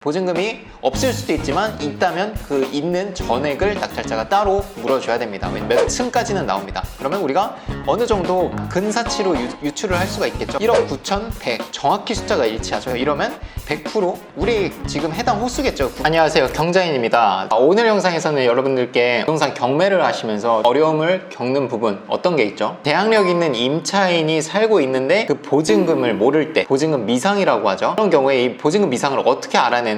보증금이 없을 수도 있지만 있다면 그 있는 전액을 낙찰자가 따로 물어줘야 됩니다. 몇 층까지는 나옵니다. 그러면 우리가 어느 정도 근사치로 유출을 할 수가 있겠죠. 1억 9,100 정확히 숫자가 일치하죠. 이러면 100% 우리 지금 해당 호수겠죠. 안녕하세요, 경자인입니다. 오늘 영상에서는 여러분들께 부동산 경매를 하시면서 어려움을 겪는 부분 어떤 게 있죠? 대항력 있는 임차인이 살고 있는데 그 보증금을 모를 때 보증금 미상이라고 하죠. 그런 경우에 이 보증금 미상을 어떻게 알아내는지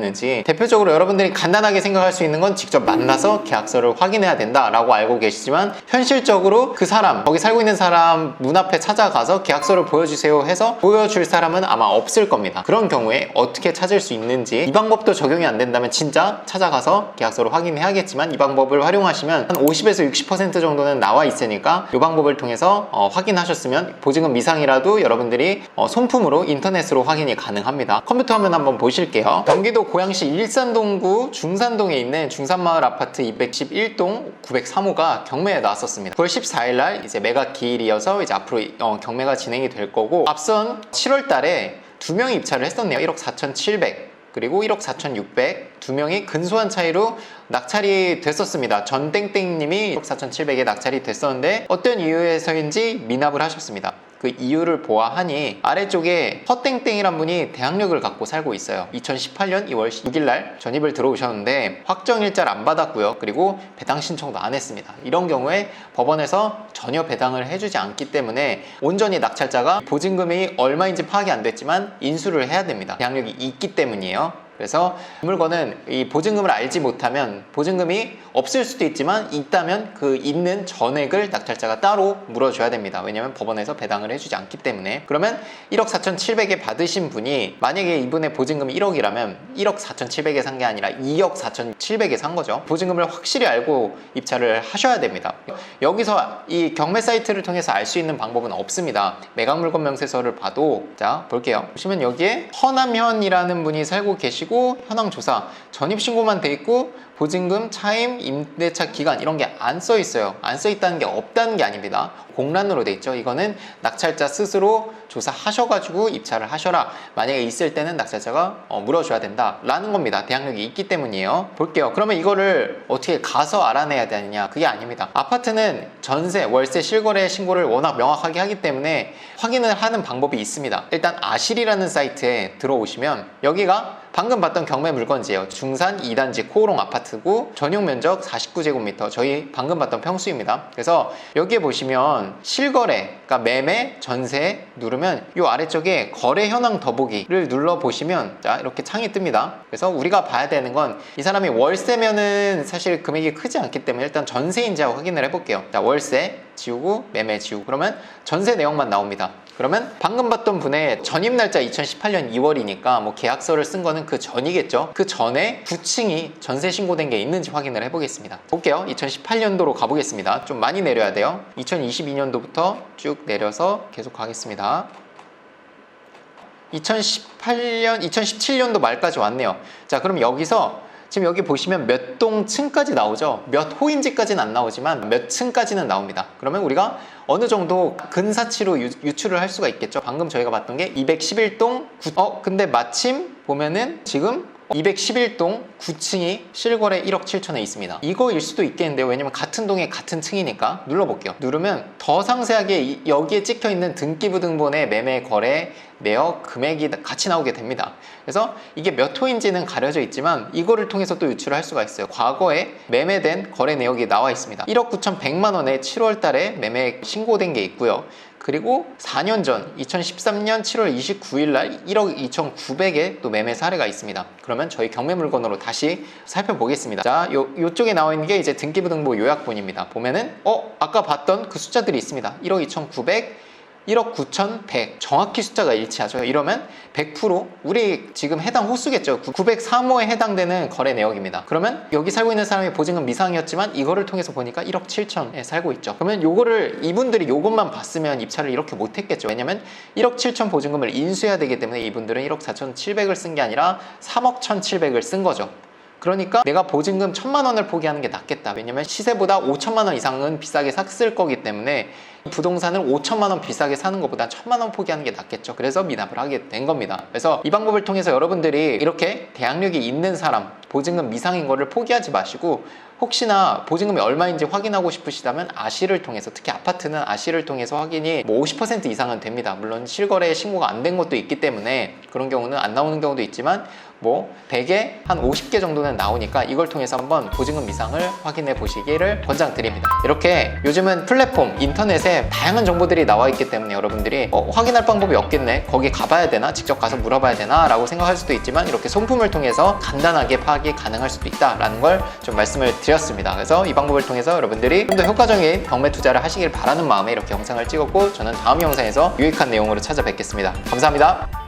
대표적으로 여러분들이 간단하게 생각할 수 있는 건 직접 만나서 계약서를 확인해야 된다라고 알고 계시지만, 현실적으로 그 사람, 거기 살고 있는 사람 문 앞에 찾아가서 계약서를 보여주세요 해서 보여줄 사람은 아마 없을 겁니다. 그런 경우에 어떻게 찾을 수 있는지, 이 방법도 적용이 안 된다면 진짜 찾아가서 계약서를 확인해야겠지만, 이 방법을 활용하시면 한 50에서 60% 정도는 나와 있으니까 이 방법을 통해서 확인하셨으면 보증금 미상이라도 여러분들이 손품으로 인터넷으로 확인이 가능합니다. 컴퓨터 화면 한번 보실게요. 경기도 고양시 일산동구 중산동에 있는 중산마을 아파트 211동 903호가 경매에 나왔었습니다. 9월 14일 날 이제 매각 기일이어서 이제 앞으로 경매가 진행이 될 거고, 앞선 7월 달에 2명이 입찰을 했었네요. 1억 4,700 그리고 1억 4,600 두 명이 근소한 차이로 낙찰이 됐었습니다. 전땡땡님이 1억 4,700에 낙찰이 됐었는데 어떤 이유에서인지 미납을 하셨습니다. 그 이유를 보아하니 아래쪽에 허땡땡이란 분이 대항력을 갖고 살고 있어요. 2018년 2월 6일 날 전입을 들어오셨는데 확정일자를 안 받았고요. 그리고 배당 신청도 안 했습니다. 이런 경우에 법원에서 전혀 배당을 해주지 않기 때문에 온전히 낙찰자가 보증금이 얼마인지 파악이 안 됐지만 인수를 해야 됩니다. 대항력이 있기 때문이에요. 그래서 이 물건은 이 보증금을 알지 못하면 보증금이 없을 수도 있지만 있다면 그 있는 전액을 낙찰자가 따로 물어줘야 됩니다. 왜냐하면 법원에서 배당을 해주지 않기 때문에. 그러면 1억 4,700에 받으신 분이 만약에 이분의 보증금이 1억이라면 1억 4,700에 산 게 아니라 2억 4,700에 산 거죠. 보증금을 확실히 알고 입찰을 하셔야 됩니다. 여기서 이 경매 사이트를 통해서 알 수 있는 방법은 없습니다. 매각물건 명세서를 봐도, 자 볼게요. 보시면 여기에 허남현이라는 분이 살고 계시고 현황조사, 전입신고만 돼 있고 보증금, 차임, 임대차 기간 이런 게 안 써 있어요. 안 써 있다는 게 없다는 게 아닙니다. 공란으로 돼 있죠. 이거는 낙찰자 스스로 조사하셔가지고 입찰을 하셔라. 만약에 있을 때는 낙찰자가 물어줘야 된다 라는 겁니다. 대항력이 있기 때문이에요. 볼게요. 그러면 이거를 어떻게 가서 알아내야 되느냐? 그게 아닙니다. 아파트는 전세, 월세, 실거래 신고를 워낙 명확하게 하기 때문에 확인을 하는 방법이 있습니다. 일단 아실이라는 사이트에 들어오시면 여기가 방금 봤던 경매 물건지예요. 중산 2단지 코오롱 아파트고 전용 면적 49제곱미터, 저희 방금 봤던 평수입니다. 그래서 여기에 보시면 실거래, 그러니까 매매, 전세 누르면 이 아래쪽에 거래 현황 더보기를 눌러보시면 자 이렇게 창이 뜹니다. 그래서 우리가 봐야 되는 건 이 사람이 월세면은 사실 금액이 크지 않기 때문에 일단 전세인지 하고 확인을 해볼게요. 자 월세 지우고 매매 지우고 그러면 전세 내용만 나옵니다. 그러면 방금 봤던 분의 전입 날짜 2018년 2월이니까 뭐 계약서를 쓴 거는 그 전이겠죠. 그 전에 9층이 전세 신고된 게 있는지 확인을 해보겠습니다. 볼게요. 2018년도로 가보겠습니다. 좀 많이 내려야 돼요. 2022년도부터 쭉 내려서 계속 가겠습니다. 2017년도 말까지 왔네요. 자 그럼 여기서 지금 여기 보시면 몇 동 층까지 나오죠. 몇 호인지까지는 안 나오지만 몇 층까지는 나옵니다. 그러면 우리가 어느 정도 근사치로 유출을 할 수가 있겠죠. 방금 저희가 봤던 게 211동 9... 근데 마침 보면은 지금 211동 9층이 실거래 1억 7천에 있습니다. 이거일 수도 있겠는데요. 왜냐면 같은 동에 같은 층이니까. 눌러볼게요. 누르면 더 상세하게 여기에 찍혀있는 등기부등본의 매매, 거래, 내역, 금액이 같이 나오게 됩니다. 그래서 이게 몇 호인지는 가려져 있지만 이거를 통해서 또 유출을 할 수가 있어요. 과거에 매매된 거래 내역이 나와 있습니다. 1억 9,100만 원에 7월 달에 매매 신고된 게 있고요. 그리고 4년 전 2013년 7월 29일 날 1억 2,900에 또 매매 사례가 있습니다. 그러면 저희 경매 물건으로 다시 살펴보겠습니다. 자, 요쪽에 나와 있는 게 이제 등기부등본 요약본입니다. 보면은 아까 봤던 그 숫자들이 있습니다. 1억 2,900 1억 9,100 정확히 숫자가 일치하죠. 이러면 100% 우리 지금 해당 호수겠죠. 903호에 해당되는 거래 내역입니다. 그러면 여기 살고 있는 사람이 보증금 미상이었지만 이거를 통해서 보니까 1억 7천에 살고 있죠. 그러면 요거를 이분들이 요것만 봤으면 입찰을 이렇게 못했겠죠. 왜냐면 1억 7천 보증금을 인수해야 되기 때문에 이분들은 1억 4,700을 쓴 게 아니라 3억 1,700을 쓴 거죠. 그러니까 내가 보증금 1,000만 원을 포기하는 게 낫겠다. 왜냐면 시세보다 5천만 원 이상은 비싸게 샀을 거기 때문에 부동산을 5천만 원 비싸게 사는 것보다 1,000만 원 포기하는 게 낫겠죠. 그래서 미납을 하게 된 겁니다. 그래서 이 방법을 통해서 여러분들이 이렇게 대학력이 있는 사람, 보증금 미상인 거를 포기하지 마시고, 혹시나 보증금이 얼마인지 확인하고 싶으시다면 아시를 통해서, 특히 아파트는 아시를 통해서 확인이 뭐 50% 이상은 됩니다. 물론 실거래 신고가 안 된 것도 있기 때문에 그런 경우는 안 나오는 경우도 있지만 뭐 100에 한 50개 정도는 나오니까 이걸 통해서 한번 보증금 미상을 확인해 보시기를 권장드립니다. 이렇게 요즘은 플랫폼, 인터넷에 다양한 정보들이 나와 있기 때문에 여러분들이 확인할 방법이 없겠네, 거기 가봐야 되나, 직접 가서 물어봐야 되나 라고 생각할 수도 있지만, 이렇게 손품을 통해서 간단하게 파악이 가능할 수도 있다라는 걸 좀 말씀을 드렸습니다. 그래서 이 방법을 통해서 여러분들이 좀 더 효과적인 경매 투자를 하시길 바라는 마음에 이렇게 영상을 찍었고, 저는 다음 영상에서 유익한 내용으로 찾아뵙겠습니다. 감사합니다.